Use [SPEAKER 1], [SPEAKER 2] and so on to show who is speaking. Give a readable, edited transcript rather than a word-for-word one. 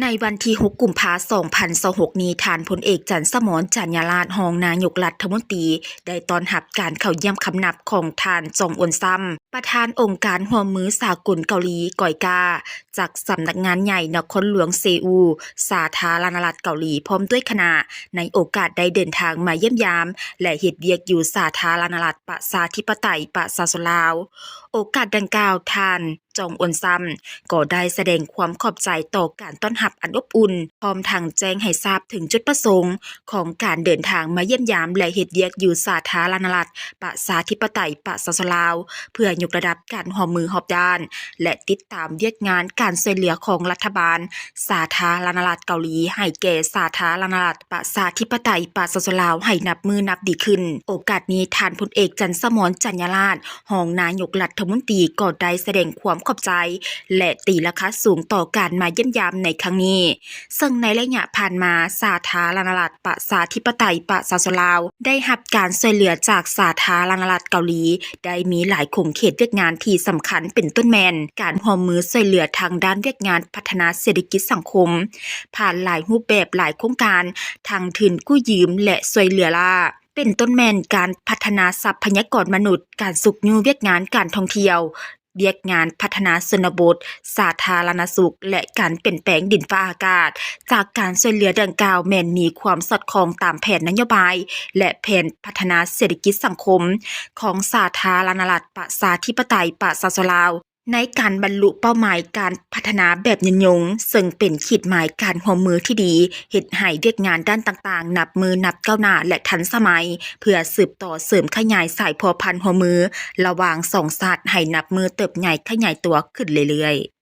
[SPEAKER 1] ในวันที่ 6 กุมภาพันธ์ 2026 นี้ท่านพลเอกจันทร์สมร จันยราชรองนายกรัฐมนตรีได้ต้อนรับการเข้าเยี่ยมคำนับของท่านจงอวนซัมประธานองค์การร่วมมือสากลเกาหลีก่อยกาจากสำนักงานใหญ่นครหลวงเซอูลสาธารณรัฐเกาหลีพร้อมด้วยคณะในโอกาสได้เดินทางมาเยี่ยมยามและเฮ็ดเวียกอยู่สาธารณรัฐประชาธิปไตยประชาชนลาวโอกาสดังกล่าวท่านจงอวนซัมก็ได้แสดงความขอบใจต่อการต้อนรับอันอบอุ่นพร้อมทั้งแจ้งให้ทราบถึงจุดประสงค์ของการเดินทางมาเยี่ยมยามและเฮ็ดเวียกอยู่สาธารณรัฐประชาธิปไตยประชาชนลาวเพื่อยกระดับการร่วมมือรอบด้านและติดตามเวียกงานการช่วยเหลือของรัฐบาลสาธารณรัฐเกาหลีให้แก่สาธารณรัฐประชาธิปไตยประชาชนลาวให้นับมือนับดีขึ้นโอกาสนี้ท่านพลเอกจันทร์สมร จันยราชรองนายกรัฐมนตรีก็ได้แสดงความขอบใจและตีราคาสูงต่อการมาเยี่ยมยามในครั้งนี้ซึ่งในระยะผ่านมาสาธารณรัฐประชาธิปไตยประชาชนลาวได้รับการช่วยเหลือจากสาธารณรัฐเกาหลีได้มีหลายโครงเขตเวียกงานที่สำคัญเป็นต้นแมนการร่วมมือช่วยเหลือทางด้านเวียกงานพัฒนาเศรษฐกิจสังคมผ่านหลายรูปแบบหลายโครงการทั้งทุนกู้ยืมและช่วยเหลือล่าเป็นต้นแมนการพัฒนาทรัพยากรมนุษย์การสุขอยู่เวียกงานการท่องเที่ยวเวียกงานพัฒนาชนบทสาธารณสุขและการเปลี่ยนแปลงดินฟ้าอากาศจากการช่วยเหลือดังกล่าวแม่นมีความสอดคล้องตามแผนนโยบายและแผนพัฒนาเศรษฐกิจสังคมของสาธารณรัฐประชาธิปไตยประชาชนลาวในการบรรลุเป้าหมายการพัฒนาแบบยืนยงซึ่งเป็นขีดหมายการร่วมมือที่ดีเฮ็ดให้เวียกงานด้านต่างๆนับมือนับก้าวหน้าและทันสมัยเพื่อสืบต่อเสริมขยายสายพัวพันธุ์ร่วมมือระหว่างสองชาติให้นับมือเติบใหญ่ขยายตัวขึ้นเรื่อยๆ